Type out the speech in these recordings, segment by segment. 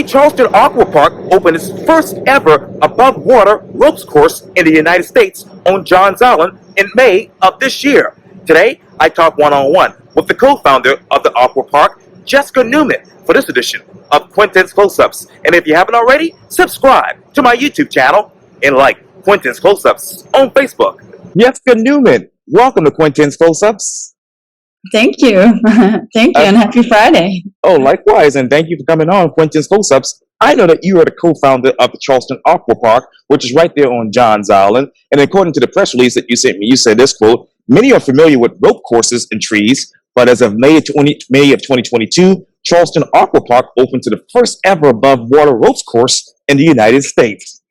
Today, Charleston Aqua Park opened its first ever above water ropes course in the United States on Johns Island in May of this year. Today, I talk one-on-one with the co-founder of the Aqua Park, Jessica Neumann, for this edition of Quintin's Close-Ups. And if you haven't already, subscribe to my YouTube channel and like Quintin's Close-Ups on Facebook. Jessica Neumann, welcome to Quintin's Close-Ups. Thank you. Thank you, and happy Friday. Oh, likewise, and thank you for coming on Quintin's Close-Ups. I know that you are the co-founder of the Charleston Aqua Park, which is right there on Johns Island. And according to the press release that you sent me, you said this quote, "Many are familiar with rope courses and trees, but as of May of 2022, Charleston Aqua Park opened to the first ever above water ropes course in the United States."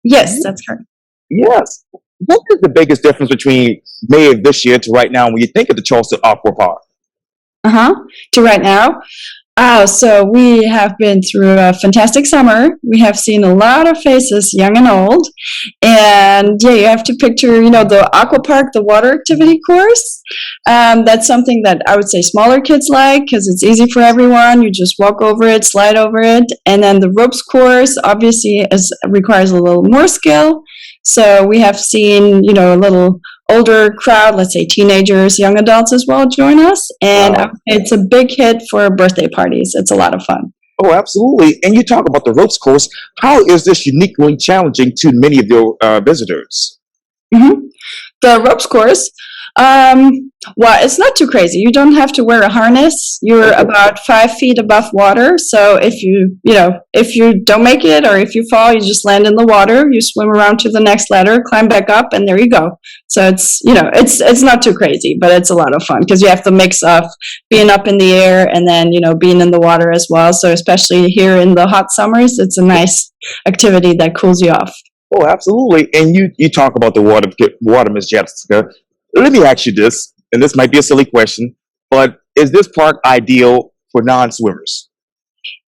Yes, that's correct. Yes. What is the biggest difference between May of this year to right now when you think of the Charleston Aqua Park? To right now. So we have been through a fantastic summer. We have seen a lot of faces, young and old. And yeah, you have to picture, the Aqua Park, the water activity course. That's something that I would say smaller kids like because it's easy for everyone. You just walk over it, slide over it. And then the ropes course obviously requires a little more skill. So we have seen, a little older crowd, let's say teenagers, young adults as well, join us. And Wow. it's a big hit for birthday parties. It's a lot of fun. Oh, absolutely. And you talk about the ropes course. How is this uniquely challenging to many of your visitors? hmm The ropes course, well, it's not too crazy. You don't have to wear a harness. You're about 5 feet above water. So if you don't make it or if you fall, you just land in the water. You swim around to the next ladder, climb back up, and there you go. So it's not too crazy, but it's a lot of fun because you have the mix of being up in the air and then being in the water as well. So especially here in the hot summers, it's a nice activity that cools you off. Oh, absolutely. And you talk about the water, Miss Jessica. Let me ask you this, and this might be a silly question, but is this park ideal for non-swimmers?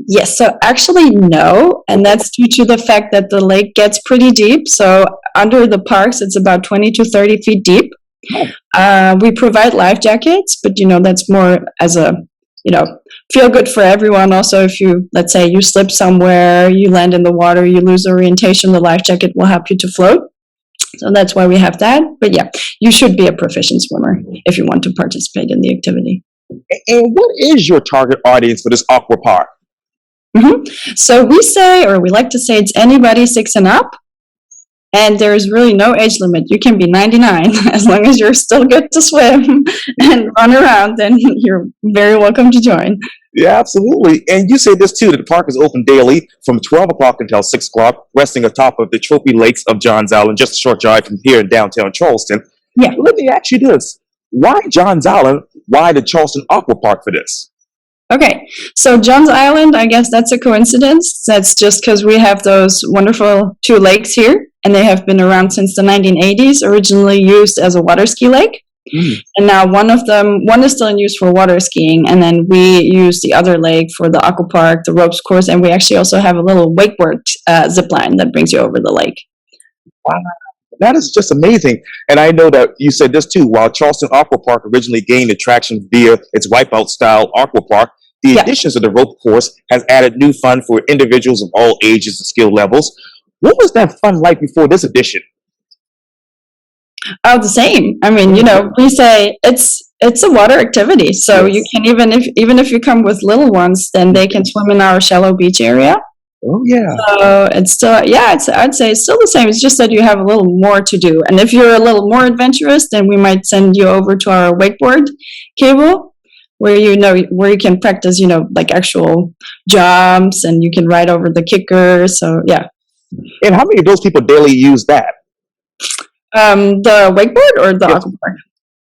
Yes, so actually no, and that's due to the fact that the lake gets pretty deep. So under the parks, it's about 20 to 30 feet deep. We provide life jackets, but that's more as a feel good for everyone. Also, if let's say you slip somewhere, you land in the water, you lose orientation, the life jacket will help you to float. So that's why we have that. But yeah, you should be a proficient swimmer if you want to participate in the activity. And what is your target audience for this aqua park? So we like to say it's anybody 6 and up. And there's really no age limit. You can be 99 as long as you're still good to swim and run around, then you're very welcome to join. Yeah, absolutely. And you say this too, that the park is open daily from 12 o'clock until 6 o'clock, resting atop of the trophy lakes of Johns Island, just a short drive from here in downtown Charleston. Yeah. Let me ask you this. Why Johns Island? Why the Charleston Aqua Park for this? Okay, so Johns Island, I guess that's a coincidence. That's just because we have those wonderful 2 lakes here, and they have been around since the 1980s, originally used as a water ski lake. And now one is still in use for water skiing, and then we use the other lake for the aqua park, the ropes course, and we actually also have a little wakeboard zip line that brings you over the lake. Wow, that is just amazing. And I know that you said this too, while Charleston Aqua Park originally gained attraction via its wipeout style aqua park, the additions of the rope course has added new fun for individuals of all ages and skill levels. What was that fun like before this addition? Oh, the same. I mean, we say it's a water activity, so you can even if you come with little ones, then they can swim in our shallow beach area. Oh yeah. So it's still I'd say it's still the same. It's just that you have a little more to do, and if you're a little more adventurous, then we might send you over to our wakeboard cable, where you can practice like actual jumps, and you can ride over the kicker. So yeah. And how many of those people daily use that? The wakeboard or the aqua park?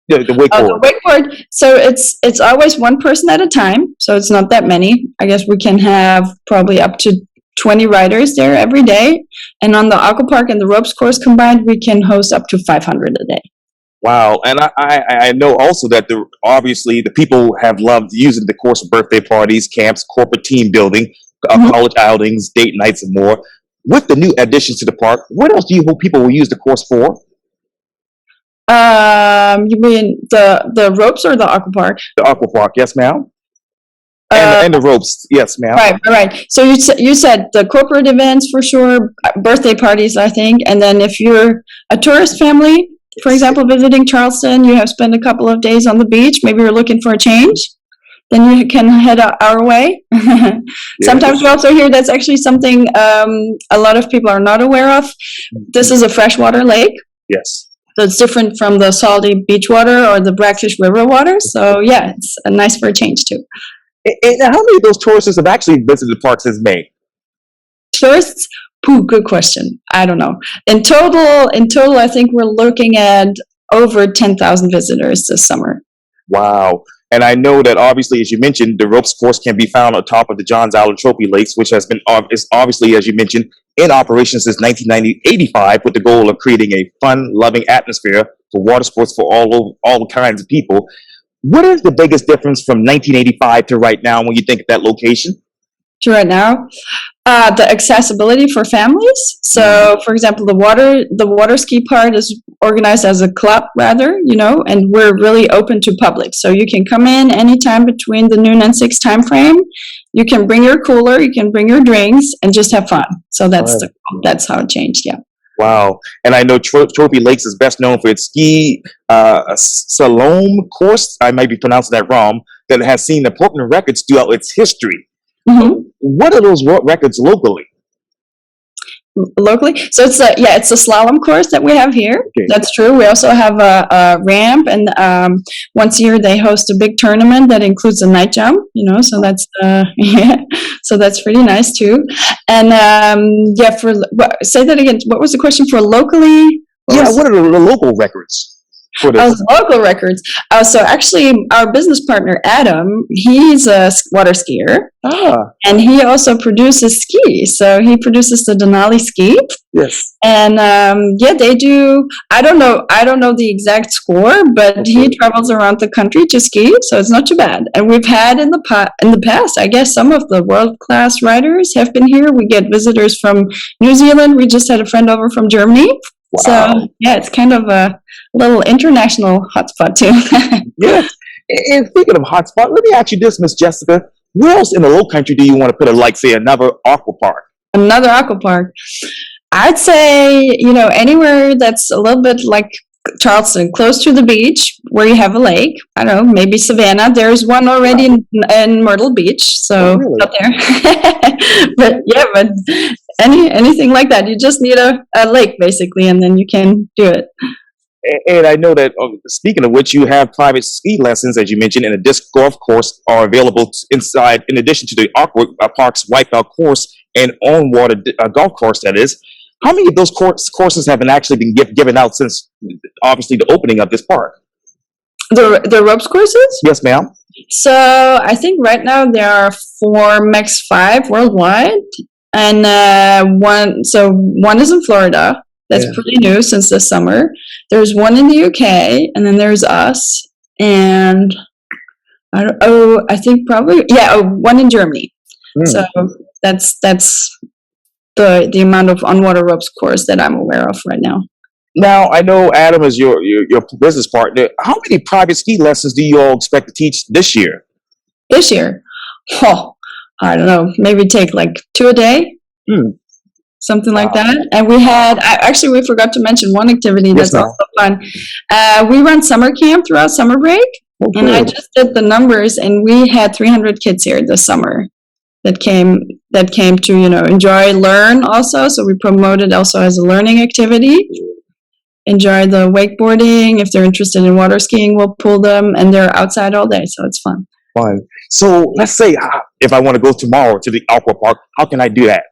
The wakeboard. The wakeboard. So it's always one person at a time. So it's not that many. I guess we can have probably up to 20 riders there every day. And on the aqua park and the ropes course combined, we can host up to 500 a day. Wow. And I know also that obviously the people have loved using the course for birthday parties, camps, corporate team building, college outings, date nights, and more. With the new additions to the park, what else do you hope people will use the course for? You mean the ropes or the aqua park? The aqua park, yes, ma'am. And the ropes. Yes, ma'am. Right. So you said the corporate events for sure, birthday parties, I think, and then if you're a tourist family, for example, visiting Charleston, you have spent a couple of days on the beach. Maybe you're looking for a change. Then you can head our way. Sometimes we also hear that's actually something a lot of people are not aware of. This is a freshwater lake. Yes. So it's different from the salty beach water or the brackish river water. So yeah, it's nice for a change too. And how many of those tourists have actually visited the park since May? Tourists? Good question. I don't know. In total, I think we're looking at over 10,000 visitors this summer. Wow. And I know that obviously, as you mentioned, the ropes course can be found on top of the Johns Island Trophy Lakes, which has been is obviously, as you mentioned, in operation since 1985 with the goal of creating a fun, loving atmosphere for water sports for all kinds of people. What is the biggest difference from 1985 to right now when you think of that location? To right now, the accessibility for families. So, for example, the water ski part is organized as a club, rather, and we're really open to public. So you can come in anytime between the noon and 6 time frame. You can bring your cooler, you can bring your drinks, and just have fun. So that's how it changed. Yeah. Wow. And I know Trophy Lakes is best known for its ski slalom course. I might be pronouncing that wrong. That has seen important records throughout its history. Mm-hmm. What are those world records locally? Locally, so it's a slalom course that we have here. Okay. That's true. We also have a ramp, and once a year they host a big tournament that includes a night jump. So that's so that's pretty nice too. And say that again. What was the question for locally? What are the local records? Local records. So actually, our business partner Adam, he's a water skier, and he also produces skis. So he produces the Denali ski. Yes. And they do. I don't know the exact score, but he travels around the country to ski, so it's not too bad. And we've had in the past, I guess, some of the world-class riders have been here. We get visitors from New Zealand. We just had a friend over from Germany. Wow. So it's kind of a little international hotspot too. Yes. And speaking of hotspot, let me ask you this, Miss Jessica. Where else in the Low Country do you want to put say another aqua park? Another aqua park. I'd say, anywhere that's a little bit like Charleston, close to the beach, where you have a lake. I don't know, maybe Savannah. There's one already in Myrtle Beach, so out there. but anything like that. You just need a lake, basically, and then you can do it. And I know that, speaking of which, you have private ski lessons, as you mentioned, and a disc golf course are available inside, in addition to the Aqua Park's Wipeout course and on-water golf course, that is. How many of those courses have been given out since, obviously, the opening of this park? The ropes courses? Yes, ma'am. So I think right now there are 4, max 5 worldwide, and one is in Florida. That's pretty new since this summer. There's one in the UK, and then there's us, and I think probably one in Germany. So that's the amount of on-water ropes course that I'm aware of right now. Now, I know Adam is your business partner. How many private ski lessons do you all expect to teach this year? This year? I don't know. Maybe take like 2 a day. Something like that. And we forgot to mention one activity that's also fun. We run summer camp throughout summer break. Okay. And I just did the numbers, and we had 300 kids here this summer that came to, enjoy, learn also. So we promoted also as a learning activity. Enjoy the wakeboarding. If they're interested in water skiing, we'll pull them, and they're outside all day. So it's fun. Fun. So let's say if I want to go tomorrow to the Aqua Park, how can I do that?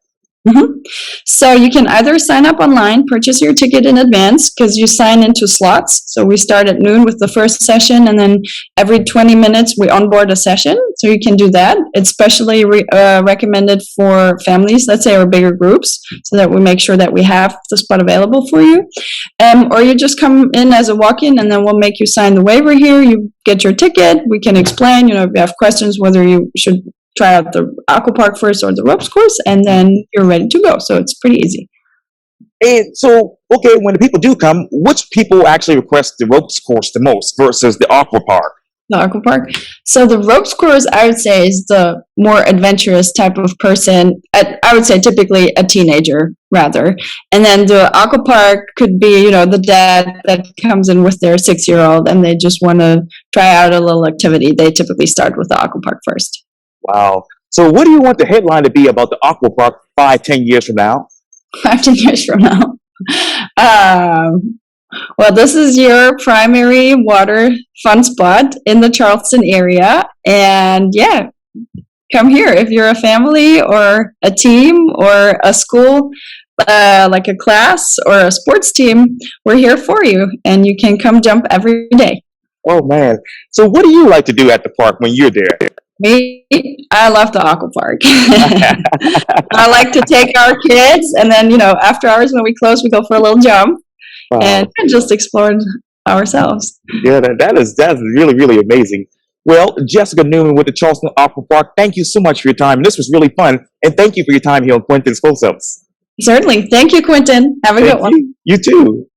So you can either sign up online, purchase your ticket in advance, because you sign into slots. So we start at noon with the first session, and then every 20 minutes we onboard a session. So you can do that. It's specially recommended for families, let's say, or bigger groups, so that we make sure that we have the spot available for you. Or you just come in as a walk-in, and then we'll make you sign the waiver here. You get your ticket. We can explain, if you have questions, whether you should try out the aqua park first or the ropes course, and then you're ready to go. So it's pretty easy. And so, when the people do come, which people actually request the ropes course the most versus the aqua park? The aqua park. So the ropes course, I would say, is the more adventurous type of person. I would say typically a teenager, rather. And then the aqua park could be, the dad that comes in with their 6-year-old and they just want to try out a little activity. They typically start with the aqua park first. Wow. So what do you want the headline to be about the aqua park 5, 10 years from now? 5, 10 years from now. Well, this is your primary water fun spot in the Charleston area. And yeah, come here. If you're a family or a team or a school, like a class or a sports team, we're here for you. And you can come jump every day. Oh, man. So what do you like to do at the park when you're there? Me, I love the aqua park. I like to take our kids, and then, after hours when we close, we go for a little jump. Wow. And just explored ourselves. Yeah, that's really, really amazing. Well, Jessica Neumann with the Charleston Aqua Park, thank you so much for your time. This was really fun. And thank you for your time here on Quintin's Close-Ups. Certainly. Thank you, Quintin. Have a good one. You too.